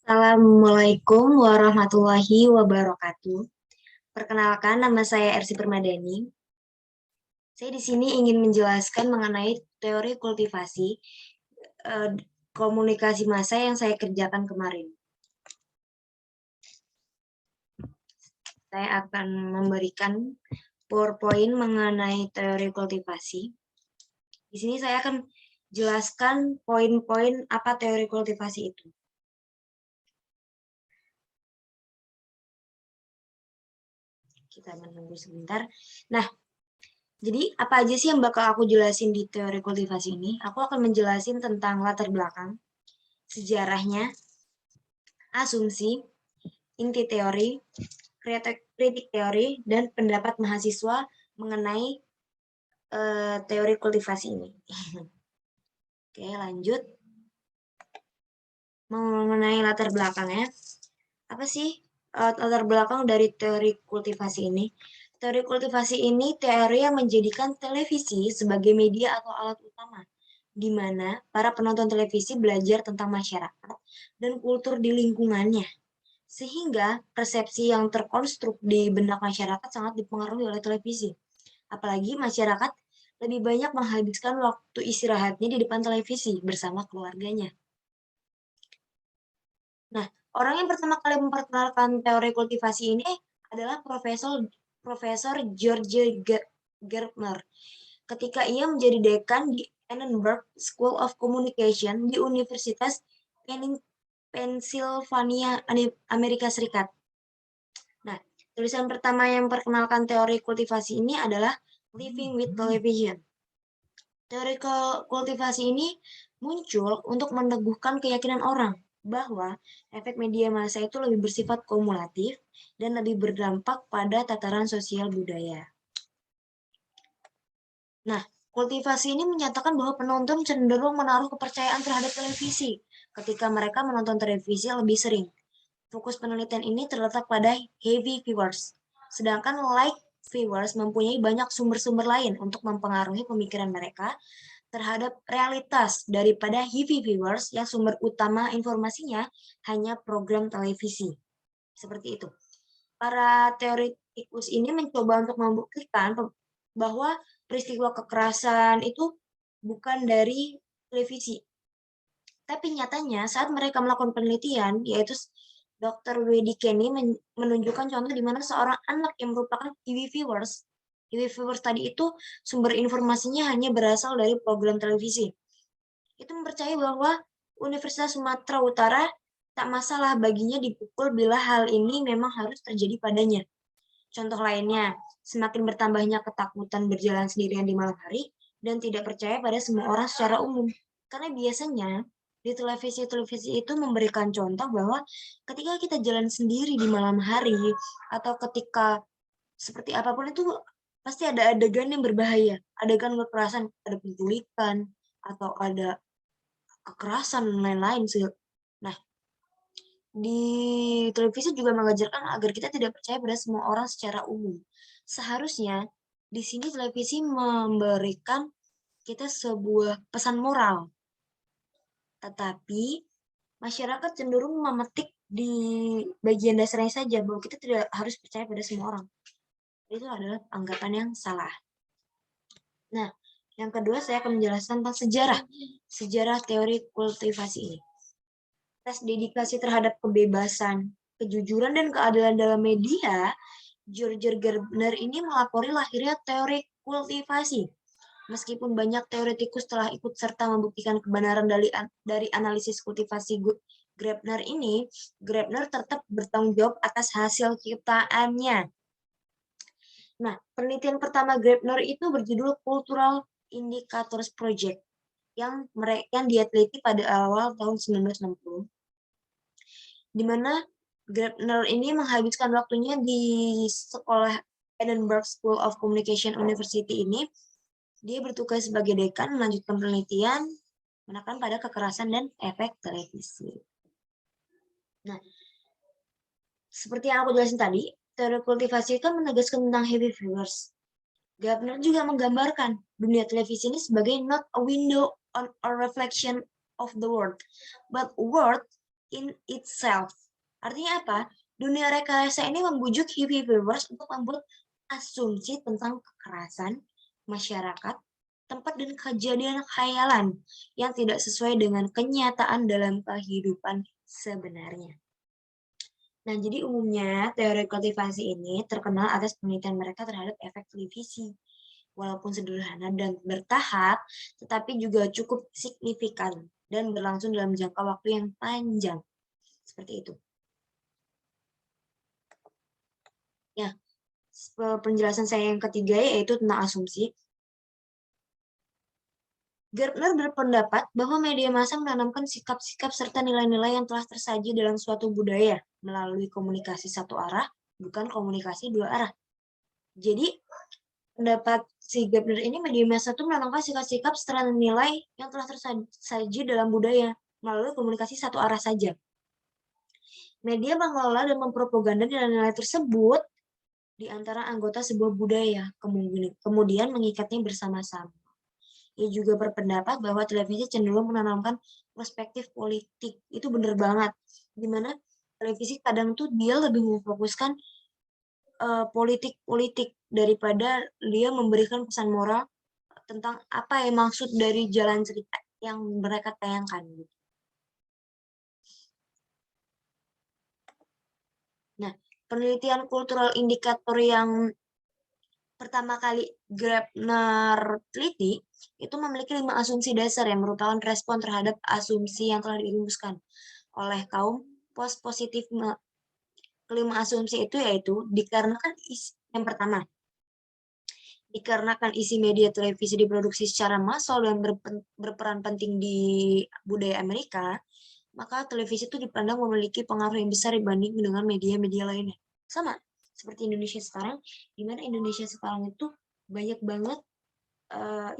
Assalamualaikum warahmatullahi wabarakatuh. Perkenalkan, nama saya Ersi Permadani. Saya di sini ingin menjelaskan mengenai teori kultivasi komunikasi massa yang saya kerjakan kemarin. Saya akan memberikan PowerPoint mengenai teori kultivasi. Di sini saya akan jelaskan poin-poin apa teori kultivasi itu. Kita menunggu sebentar. Nah, jadi apa aja sih yang bakal aku jelasin di teori kultivasi ini? Aku akan menjelasin tentang latar belakang, sejarahnya, asumsi, inti teori, kritik teori, dan pendapat mahasiswa mengenai teori kultivasi ini. Oke, lanjut. Mengenai latar belakangnya, apa sih latar belakang dari teori kultivasi ini? Teori kultivasi ini teori yang menjadikan televisi sebagai media atau alat utama, di mana para penonton televisi belajar tentang masyarakat dan kultur di lingkungannya. Sehingga persepsi yang terkonstruk di benak masyarakat sangat dipengaruhi oleh televisi. Apalagi masyarakat lebih banyak menghabiskan waktu istirahatnya di depan televisi bersama keluarganya. Nah, orang yang pertama kali memperkenalkan teori kultivasi ini adalah Profesor George Gertner. Ketika ia menjadi dekan di Edinburgh School of Communication di Universitas Pennsylvania, Amerika Serikat. Nah, tulisan pertama yang memperkenalkan teori kultivasi ini adalah Living with Television. Teori kultivasi ini muncul untuk meneguhkan keyakinan orang bahwa efek media massa itu lebih bersifat kumulatif dan lebih berdampak pada tataran sosial budaya. Nah, kultivasi ini menyatakan bahwa penonton cenderung menaruh kepercayaan terhadap televisi ketika mereka menonton televisi lebih sering. Fokus penelitian ini terletak pada heavy viewers, sedangkan light viewers mempunyai banyak sumber-sumber lain untuk mempengaruhi pemikiran mereka terhadap realitas daripada heavy viewers yang sumber utama informasinya hanya program televisi. Seperti itu. Para teoretikus ini mencoba untuk membuktikan bahwa peristiwa kekerasan itu bukan dari televisi. Tapi nyatanya saat mereka melakukan penelitian, yaitu Dr. Wedi Kenny menunjukkan contoh di mana seorang anak yang merupakan TV viewers tadi itu sumber informasinya hanya berasal dari program televisi. Itu mempercayai bahwa Universitas Sumatera Utara tak masalah baginya dipukul bila hal ini memang harus terjadi padanya. Contoh lainnya, semakin bertambahnya ketakutan berjalan sendirian di malam hari dan tidak percaya pada semua orang secara umum. Karena biasanya di televisi-televisi itu memberikan contoh bahwa ketika kita jalan sendiri di malam hari atau ketika seperti apapun itu pasti ada adegan yang berbahaya, adegan kekerasan, ada penculikan atau ada kekerasan dan lain-lain. Nah, di televisi juga mengajarkan agar kita tidak percaya pada semua orang secara umum. Seharusnya di sini televisi memberikan kita sebuah pesan moral. Tetapi masyarakat cenderung memetik di bagian dasarnya saja bahwa kita tidak harus percaya pada semua orang. Itu adalah anggapan yang salah. Nah, yang kedua saya akan menjelaskan tentang sejarah teori kultivasi ini. Tes dedikasi terhadap kebebasan, kejujuran, dan keadilan dalam media, George Gardner ini melapori lahirnya teori kultivasi. Meskipun banyak teoretikus telah ikut serta membuktikan kebenaran dari analisis kultivasi Gardner ini, Gardner tetap bertanggung jawab atas hasil ciptaannya. Nah, penelitian pertama Gardner itu berjudul Cultural Indicators Project yang dia teliti pada awal tahun 1960. Di mana Gardner ini menghabiskan waktunya di sekolah Edinburgh School of Communication University ini. Dia bertugas sebagai dekan melanjutkan penelitian menekan pada kekerasan dan efek televisi. Nah, seperti yang aku jelasin tadi, teori kultivasi kan menegaskan tentang heavy viewers. Gardner juga menggambarkan dunia televisi ini sebagai not a window on a reflection of the world, but a world in itself. Artinya apa? Dunia rekayasa ini membujuk heavy viewers untuk membuat asumsi tentang kekerasan, masyarakat, tempat dan kejadian khayalan yang tidak sesuai dengan kenyataan dalam kehidupan sebenarnya. Nah, jadi umumnya teori kultivasi ini terkenal atas penelitian mereka terhadap efek televisi. Walaupun sederhana dan bertahap, tetapi juga cukup signifikan dan berlangsung dalam jangka waktu yang panjang. Seperti itu. Ya, penjelasan saya yang ketiga yaitu tentang asumsi. Gardner berpendapat bahwa media massa menanamkan sikap-sikap serta nilai-nilai yang telah tersaji dalam suatu budaya melalui komunikasi satu arah, bukan komunikasi dua arah. Jadi, pendapat si Gardner ini media massa itu menanamkan sikap-sikap serta nilai yang telah tersaji dalam budaya melalui komunikasi satu arah saja. Media mengelola dan mempropaganda nilai-nilai tersebut di antara anggota sebuah budaya, kemudian mengikatnya bersama-sama. Ia juga berpendapat bahwa televisi cenderung menanamkan perspektif politik. Itu benar banget. Dimana televisi kadang tuh dia lebih memfokuskan politik-politik daripada dia memberikan pesan moral tentang apa yang maksud dari jalan cerita yang mereka tayangkan. Nah, penelitian kultural indikator yang pertama kali Gardner teliti itu memiliki 5 asumsi dasar yang merupakan respon terhadap asumsi yang telah dirumuskan oleh kaum post-positifme. Kelima asumsi itu yaitu dikarenakan yang pertama, dikarenakan isi media televisi diproduksi secara massal dan berperan penting di budaya Amerika, maka televisi itu dipandang memiliki pengaruh yang besar dibanding dengan media-media lainnya. Sama seperti Indonesia sekarang, di mana Indonesia sekarang itu banyak banget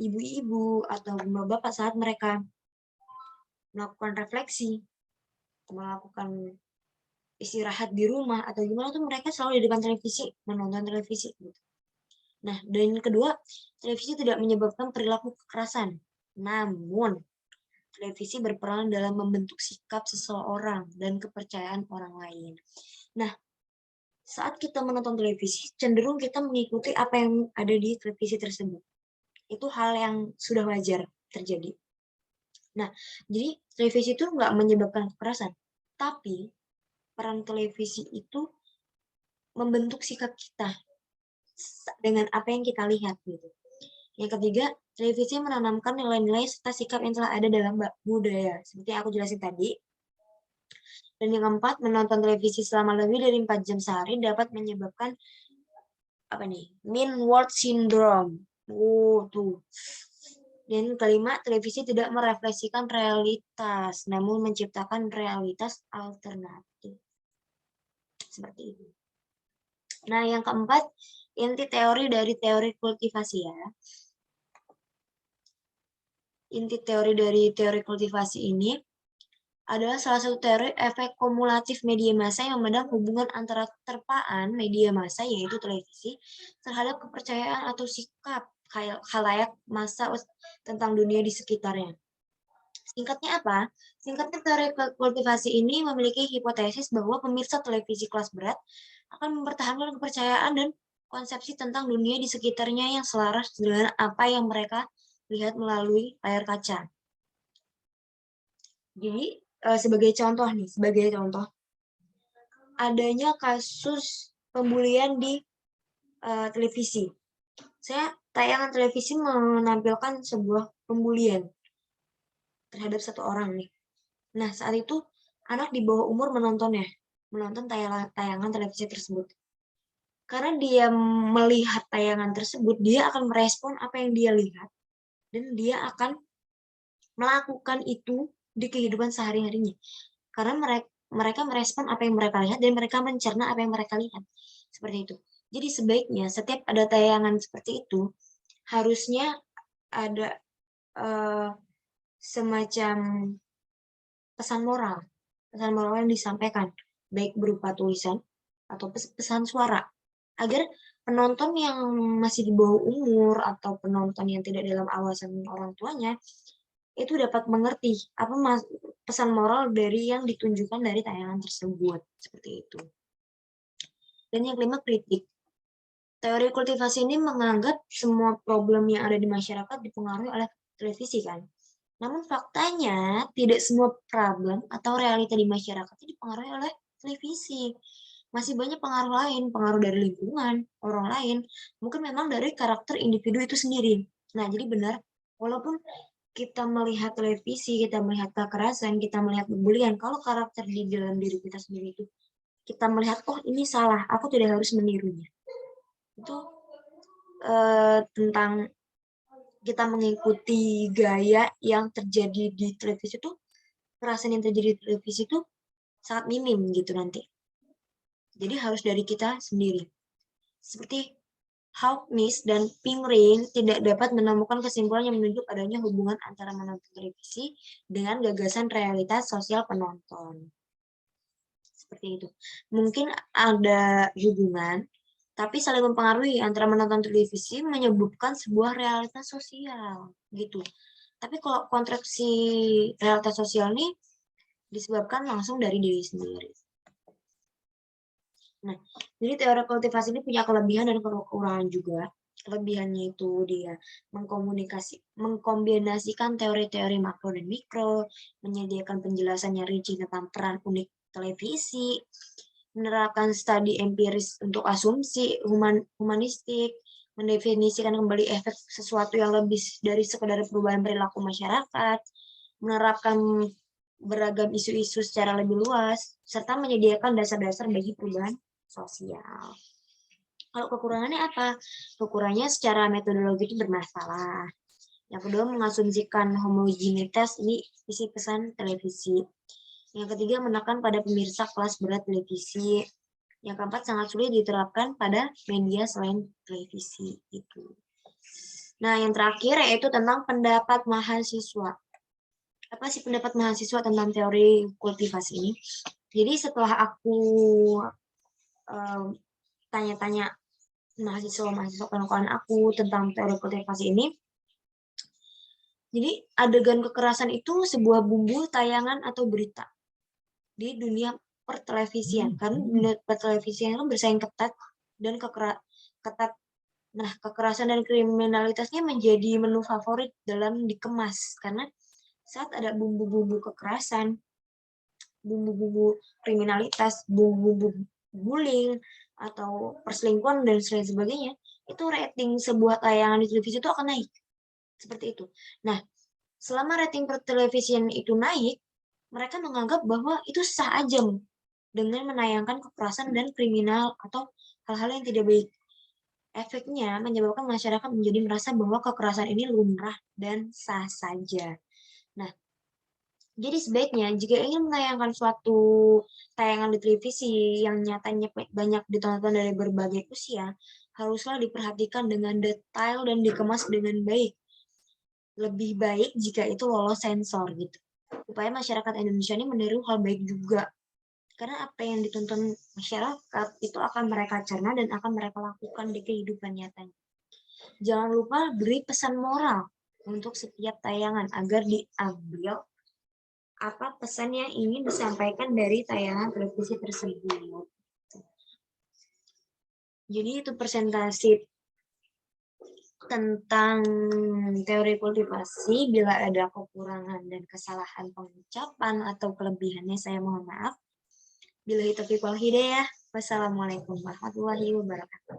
ibu-ibu atau bapak-bapak saat mereka melakukan refleksi, melakukan istirahat di rumah atau gimana tuh mereka selalu di depan televisi, menonton televisi gitu. Nah, dan kedua, televisi tidak menyebabkan perilaku kekerasan. Namun, televisi berperan dalam membentuk sikap seseorang dan kepercayaan orang lain. Nah, saat kita menonton televisi, cenderung kita mengikuti apa yang ada di televisi tersebut. Itu hal yang sudah wajar terjadi. Nah, jadi televisi itu nggak menyebabkan kekerasan, tapi peran televisi itu membentuk sikap kita dengan apa yang kita lihat gitu. Yang ketiga, televisi menanamkan nilai-nilai serta sikap yang telah ada dalam budaya, seperti yang aku jelasin tadi. Dan yang keempat, menonton televisi selama lebih dari 4 jam sehari dapat menyebabkan apa nih? Mean World Syndrome. Tuh. Dan kelima, televisi tidak merefleksikan realitas, namun menciptakan realitas alternatif. Seperti itu. Nah, yang keempat, inti teori dari teori kultivasi ya. Inti teori dari teori kultivasi ini adalah salah satu teori efek kumulatif media massa yang memandang hubungan antara terpaan media massa, yaitu televisi, terhadap kepercayaan atau sikap khalayak massa tentang dunia di sekitarnya. Singkatnya apa? Singkatnya teori kultivasi ini memiliki hipotesis bahwa pemirsa televisi kelas berat akan mempertahankan kepercayaan dan konsepsi tentang dunia di sekitarnya yang selaras dengan apa yang mereka lihat melalui layar kaca. Jadi, sebagai contoh, adanya kasus pembulian di televisi. Tayangan televisi menampilkan sebuah pembulian terhadap satu orang nih. Nah, saat itu anak di bawah umur menonton tayangan televisi tersebut. Karena dia melihat tayangan tersebut, dia akan merespon apa yang dia lihat dan dia akan melakukan itu di kehidupan sehari-harinya. Karena mereka merespon apa yang mereka lihat dan mereka mencerna apa yang mereka lihat. Seperti itu. Jadi sebaiknya setiap ada tayangan seperti itu, harusnya ada semacam pesan moral yang disampaikan, baik berupa tulisan atau pesan suara, agar penonton yang masih di bawah umur atau penonton yang tidak dalam awasan orang tuanya itu dapat mengerti apa pesan moral dari yang ditunjukkan dari tayangan tersebut. Seperti itu. Dan yang kelima, kritik. Teori kultivasi ini menganggap semua problem yang ada di masyarakat dipengaruhi oleh televisi kan. Namun faktanya tidak semua problem atau realita di masyarakat itu dipengaruhi oleh televisi. Masih banyak pengaruh lain, pengaruh dari lingkungan, orang lain, mungkin memang dari karakter individu itu sendiri. Nah, jadi benar, walaupun kita melihat televisi, kita melihat kekerasan, kita melihat pembulian, kalau karakter di dalam diri kita sendiri itu, kita melihat, oh ini salah, aku tidak harus menirunya. Itu tentang kita mengikuti gaya yang terjadi di televisi itu, kekerasan yang terjadi di televisi itu sangat minim gitu nanti. Jadi harus dari kita sendiri. Seperti Hawkins dan Pickering tidak dapat menemukan kesimpulan yang menunjuk adanya hubungan antara menonton televisi dengan gagasan realitas sosial penonton. Seperti itu. Mungkin ada hubungan, tapi saling mempengaruhi antara menonton televisi menyebabkan sebuah realitas sosial gitu. Tapi kalau kontraksi realitas sosial ini disebabkan langsung dari diri sendiri. Nah, jadi teori kultivasi ini punya kelebihan dan kekurangan juga. Kelebihannya itu dia mengkombinasikan teori-teori makro dan mikro, menyediakan penjelasan yang rinci tentang peran unik televisi, menerapkan studi empiris untuk asumsi humanistik, mendefinisikan kembali efek sesuatu yang lebih dari sekedar perubahan perilaku masyarakat, menerapkan beragam isu-isu secara lebih luas, serta menyediakan dasar-dasar bagi perubahan sosial. Kalau kekurangannya apa? Kekurangannya secara metodologi itu bermasalah. Yang kedua, mengasumsikan homogenitas ini isi pesan televisi. Yang ketiga, menekan pada pemirsa kelas berat televisi. Yang keempat, sangat sulit diterapkan pada media selain televisi. Itu. Nah, yang terakhir yaitu tentang pendapat mahasiswa. Apa sih pendapat mahasiswa tentang teori kultivasi ini? Jadi setelah aku tanya-tanya mahasiswa kawan-kawan aku tentang teori kultivasi ini, jadi adegan kekerasan itu sebuah bumbu tayangan atau berita di dunia pertelevisian. Karena dunia pertelevisian itu bersaing ketat dan ketat. Nah, kekerasan dan kriminalitasnya menjadi menu favorit dalam dikemas. Karena saat ada bumbu-bumbu kekerasan, bumbu-bumbu kriminalitas, bumbu-bumbu bullying, atau perselingkuhan, dan lain sebagainya, itu rating sebuah tayangan di televisi itu akan naik. Seperti itu. Nah, selama rating pertelevisian itu naik, mereka menganggap bahwa itu sah aja dengan menayangkan kekerasan dan kriminal atau hal-hal yang tidak baik. Efeknya menyebabkan masyarakat menjadi merasa bahwa kekerasan ini lumrah dan sah saja. Nah, jadi sebaiknya jika ingin menayangkan suatu tayangan di televisi yang nyatanya banyak ditonton dari berbagai usia, haruslah diperhatikan dengan detail dan dikemas dengan baik. Lebih baik jika itu lolos sensor gitu. Supaya masyarakat Indonesia ini meniru hal baik juga. Karena apa yang ditonton masyarakat itu akan mereka cerna dan akan mereka lakukan di kehidupan nyatanya. Jangan lupa beri pesan moral untuk setiap tayangan agar diambil apa pesan yang ingin disampaikan dari tayangan televisi tersebut. Jadi itu presentasi tentang teori kultivasi. Bila ada kekurangan dan kesalahan pengucapan atau kelebihannya, saya mohon maaf. Billahi taufiq wal hidayah. Wassalamualaikum warahmatullahi wabarakatuh.